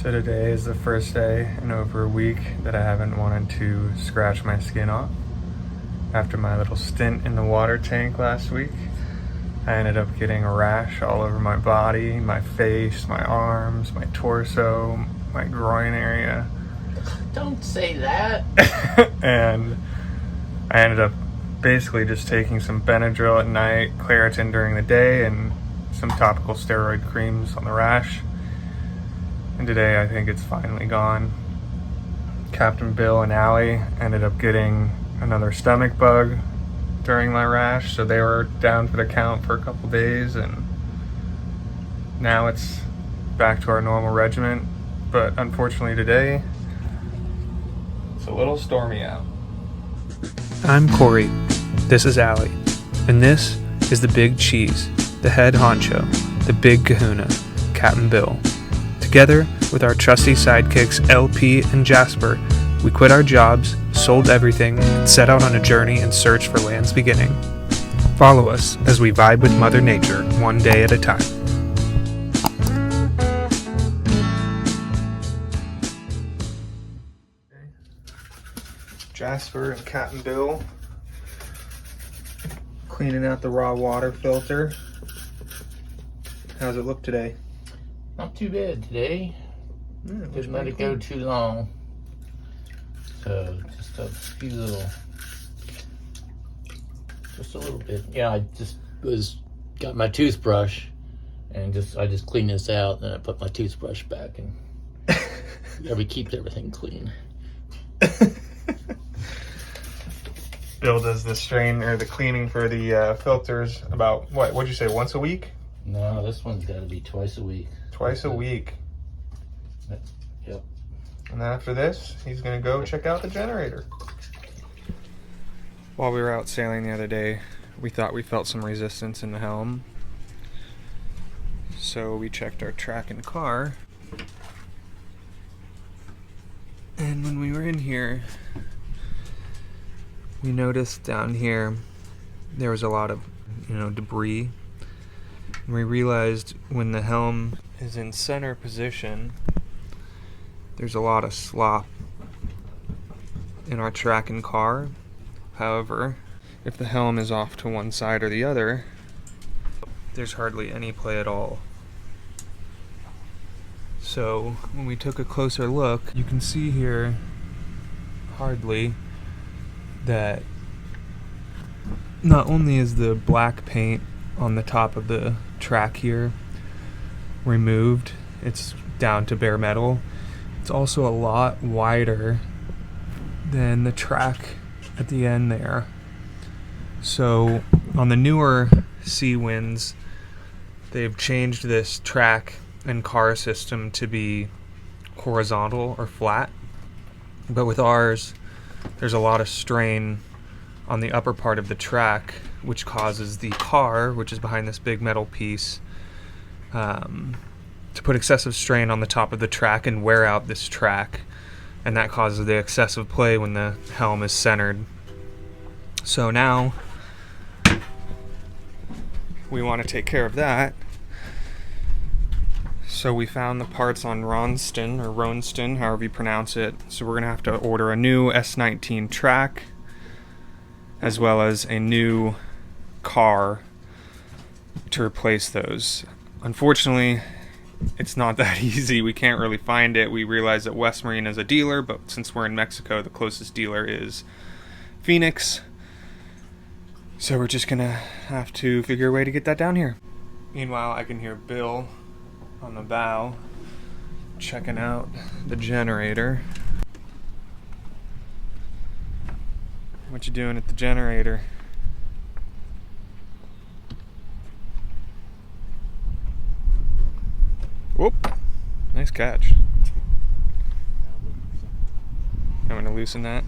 So today is the first day in over a week that I haven't wanted to scratch my skin off. After my little stint in the water tank last week, I ended up getting a rash all over my body, my face, my arms, my torso, my groin area. Don't say that. And I ended up basically just taking some Benadryl at night, Claritin during the day, and some topical steroid creams on the rash. And today I think it's finally gone. Captain Bill and Allie ended up getting another stomach bug during my rash, so they were down for the count for a couple days, and now it's back to our normal regimen. But unfortunately today, it's a little stormy out. I'm Corey, this is Allie, and this is the Big Cheese, the head honcho, the big kahuna, Captain Bill. Together with our trusty sidekicks LP and Jasper, we quit our jobs, sold everything, and set out on a journey in search for land's beginning. Follow us as we vibe with Mother Nature one day at a time. Jasper and Captain Bill cleaning out the raw water filter. How's it look today? Not too bad today. Didn't let it go too long. So just a few just a little bit. Yeah, I just got my toothbrush and I just cleaned this out, and I put my toothbrush back, and keeps everything clean. Bill does the strain or the cleaning for the filters about what'd you say, once a week? No, this one's got to be twice a week. Twice a week. Yep. And then after this, he's gonna go check out the generator. While we were out sailing the other day, we thought we felt some resistance in the helm. So we checked our track and car. And when we were in here, we noticed down here there was a lot of, debris. And we realized when the helm is in center position, there's a lot of slop in our track and car. However, if the helm is off to one side or the other, there's hardly any play at all. So when we took a closer look, you can see here hardly that not only is the black paint on the top of the track here removed, it's down to bare metal. It's also a lot wider than the track at the end there. So on the newer Sea Winds, they've changed this track and car system to be horizontal or flat. But with ours, there's a lot of strain on the upper part of the track, which causes the car, which is behind this big metal piece, to put excessive strain on the top of the track and wear out this track, and that causes the excessive play when the helm is centered. So now we want to take care of that. So we found the parts on Ronston, however you pronounce it. So we're going to have to order a new S19 track, as well as a new car to replace those. Unfortunately, it's not that easy. We can't really find it. We realize that West Marine is a dealer, but since we're in Mexico, the closest dealer is Phoenix. So we're just gonna have to figure a way to get that down here. Meanwhile, I can hear Bill on the bow checking out the generator. What you doing at the generator? Whoop! Nice catch. I'm gonna loosen that.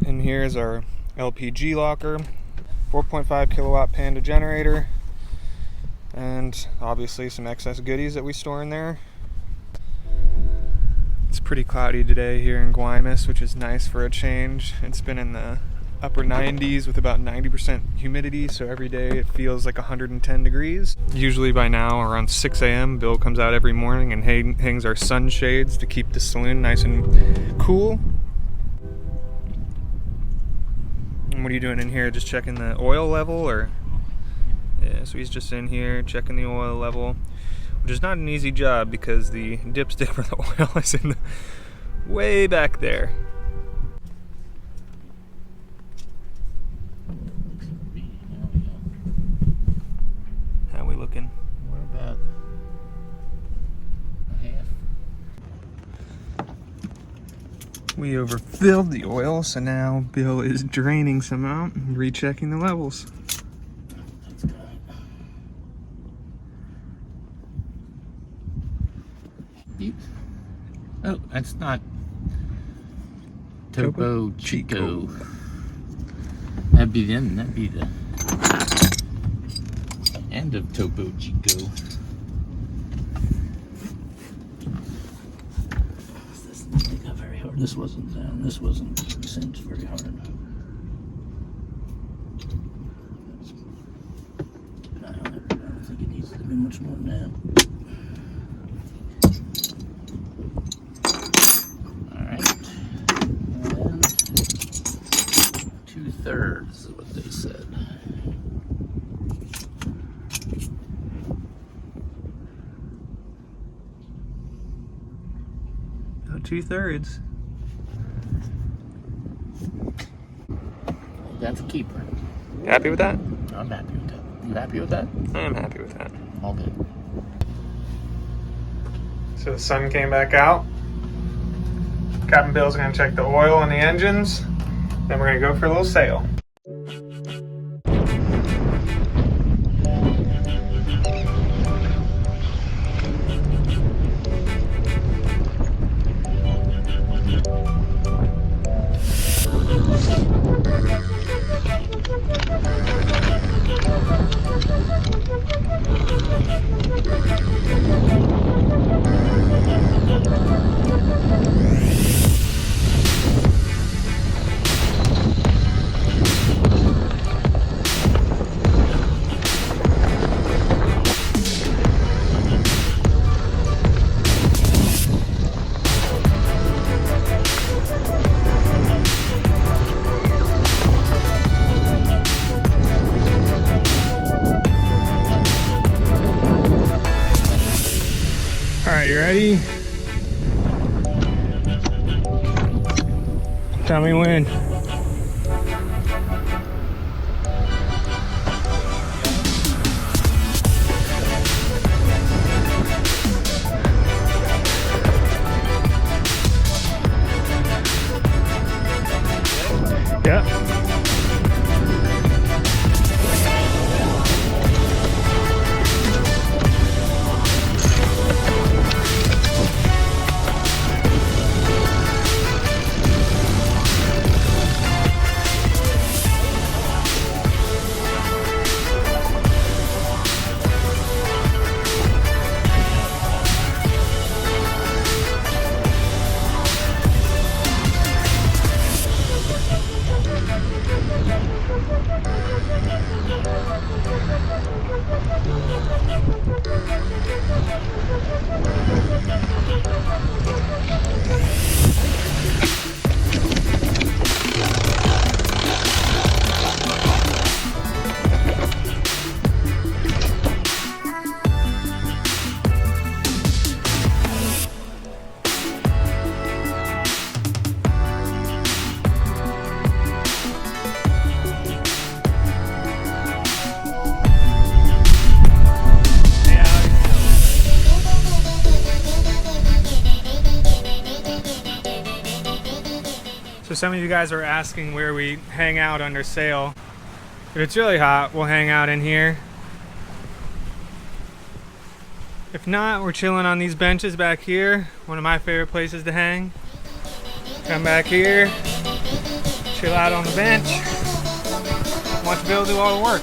And here's our LPG locker, 4.5 kilowatt Panda generator, and obviously some excess goodies that we store in there. It's pretty cloudy today here in Guaymas, which is nice for a change. It's been in the upper 90s with about 90% humidity, so every day it feels like 110 degrees. Usually by now, around 6 a.m., Bill comes out every morning and hangs our sunshades to keep the saloon nice and cool. And what are you doing in here? Just checking the oil level, or? Yeah, so he's just in here checking the oil level, which is not an easy job because the dipstick for the oil is in the way back there. How we looking? We're about half. We overfilled the oil, so now Bill is draining some out and rechecking the levels. That's good. Beep. Oh, that's not Topo Chico. That'd be the end of Topo Chico. This got very hard. This wasn't down. This wasn't cinched very hard. Keep an eye on it. I don't think it needs to be much more than that. All right. And 2/3 is what they said. About 2/3. That's a keeper. You happy with that? I'm happy with that. You happy with that? I am happy with that. All good. So the sun came back out. Captain Bill's gonna check the oil on the engines. Then we're gonna go for a little sail. You ready? Tell me when. Yeah. So some of you guys are asking where we hang out under sail. If it's really hot, we'll hang out in here. If not, we're chilling on these benches back here. One of my favorite places to hang. Come back here, chill out on the bench, watch Bill do all the work.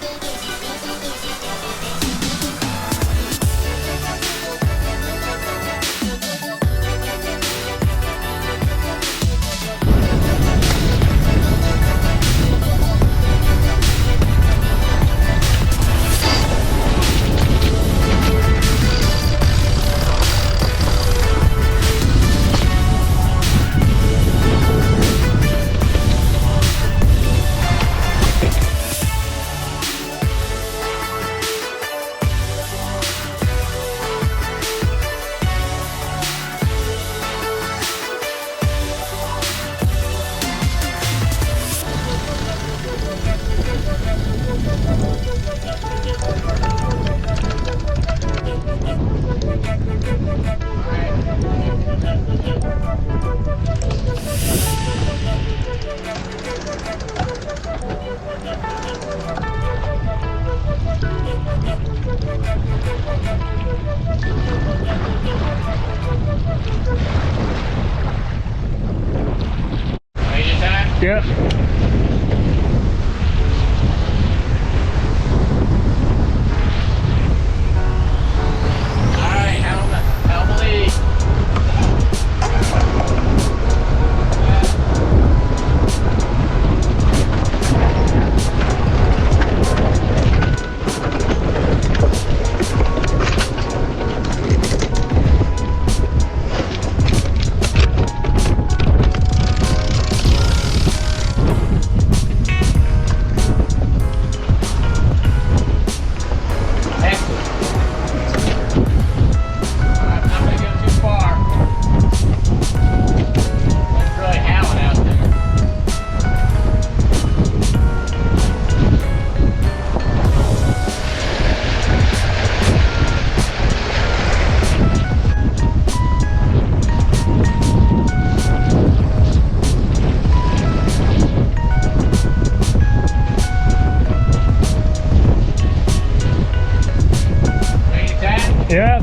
Yep. Alright, helmet lead. Yep.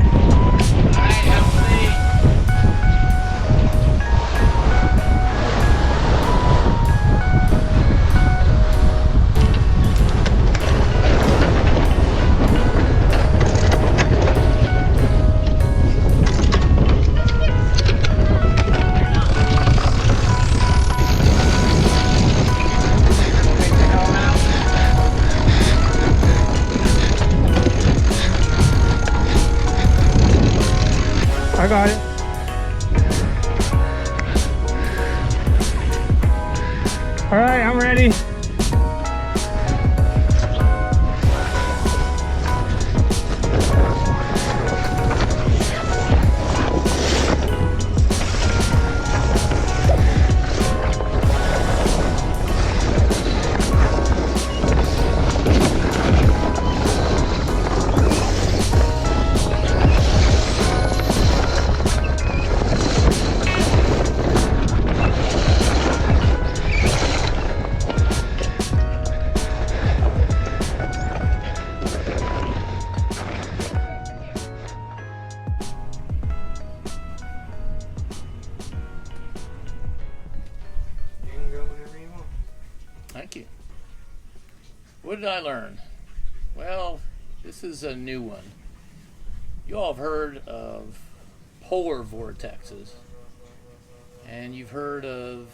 I got it. All right, I'm ready. Thank you. What did I learn? Well, this is a new one. You all have heard of polar vortexes, and you've heard of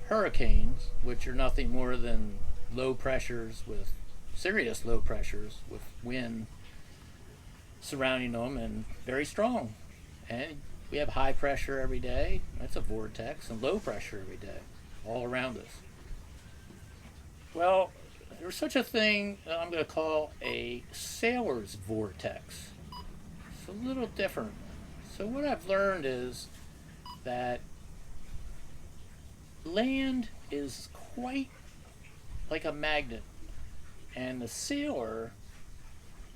hurricanes, which are nothing more than low pressures with serious low pressures with wind surrounding them and very strong. And we have high pressure every day, that's a vortex, and low pressure every day, all around us. Well, there's such a thing that I'm going to call a sailor's vortex. It's a little different. So what I've learned is that land is quite like a magnet, and the sailor,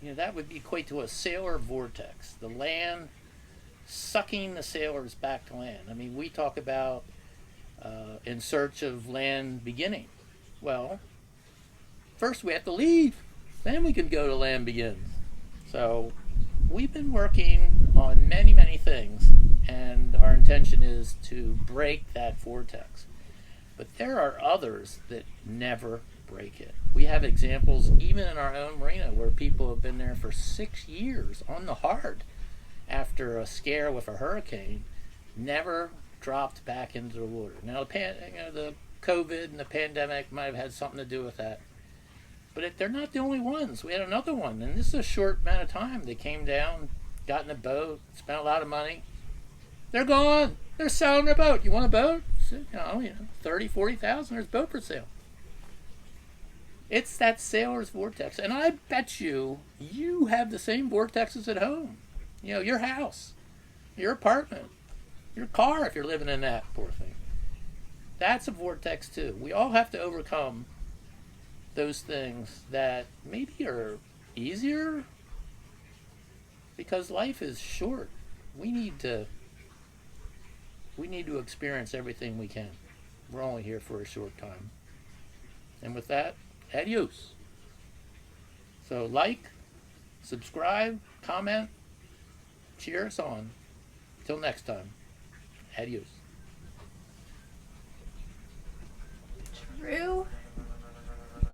that would equate to a sailor vortex. The land sucking the sailors back to land. I mean, we talk about in search of land beginning. Well, first we have to leave, then we can go to land begins. So we've been working on many, many things, and our intention is to break that vortex. But there are others that never break it. We have examples even in our own marina where people have been there for 6 years on the hard after a scare with a hurricane, never dropped back into the water. Now the COVID and the pandemic might have had something to do with that. But they're not the only ones. We had another one, and this is a short amount of time. They came down, got in a boat, spent a lot of money. They're gone. They're selling their boat. You want a boat? So, 30, 40,000. There's a boat for sale. It's that sailor's vortex, and I bet you have the same vortexes at home. Your house, your apartment, your car if you're living in that poor thing. That's a vortex too. We all have to overcome those things that maybe are easier because life is short. We need to experience everything we can. We're only here for a short time. And with that, adios. So like, subscribe, comment, cheer us on. Till next time, adios. through